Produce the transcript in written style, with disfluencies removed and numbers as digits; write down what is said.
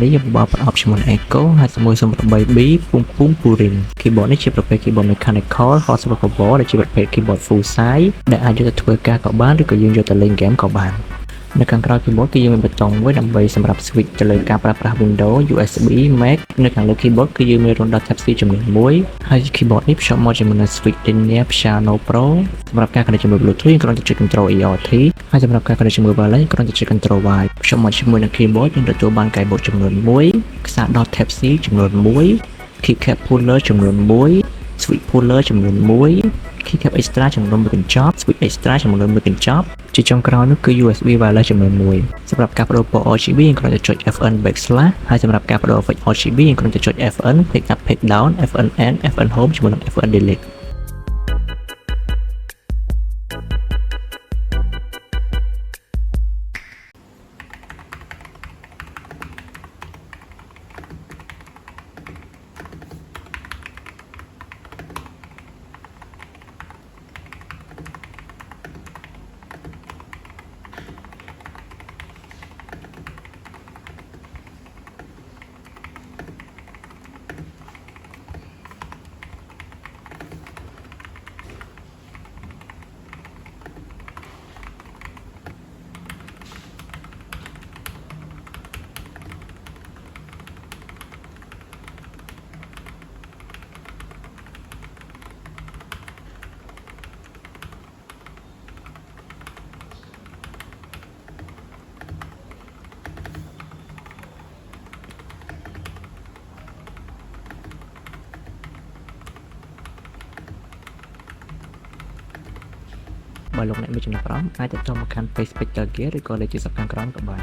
នេះយើងបបប្រអប់ជាមួយ Echo 5108B ពុំពុំ Purin keyboard នេះជាប្រភេទ keyboard mechanical horsepower ដែលជាប្រភេទ keyboard full size ដែលអាចយកទៅធ្វើការក៏បានឬក៏យើងយកទៅលេង game ក៏បាននៅខាងក្រោយ keyboard គឺយើងមានប៊ូតុងមួយដើម្បីសម្រាប់ switch ទៅលើការប្រើប្រាស់ Windows USB Mac នៅខាងលើ keyboard គឺយើងមានរន្ធ Type C ចំនួន1ហើយ keyboard នេះភ្ជាប់មកជាមួយនឹង switch Linear Piano Pro សម្រាប់ការ connect ជាមួយ Bluetooth យើងគ្រាន់តែចុច Control ERT ហើយសម្រាប់ការ connect ជាមួយ wireless គ្រាន់តែចុច Control Y ភ្ជាប់មកជាមួយនឹង keyboard យើងទទួលបាន keyboard ចំនួន1ខ្សែ dot Type C ចំនួន1 keycap puller ចំនួន1 switch puller ចំនួន1 keycap extra ចំនួន1កញ្ចប់ switch extra ចំនួន1កញ្ចប់ជាចុងក្រោយនោះគឺ USB wireless ចំនួន1សម្រាប់ការបដូរពណ៌ RGB យើងគ្រាន់តែចុច FN backslash ហើយសម្រាប់ការបដូរ effect RGB យើងគ្រាន់តែចុច FN pick up pick down FN end FN home ជាមួយនឹង FN deleteបើលោកអ្នកមានចំណាប់អារម្មណ៍អាចទៅមកកាន់ Facebook Page Gear ឬក៏លេខទូរស័ព្ទខាងក្រោមក៏បាន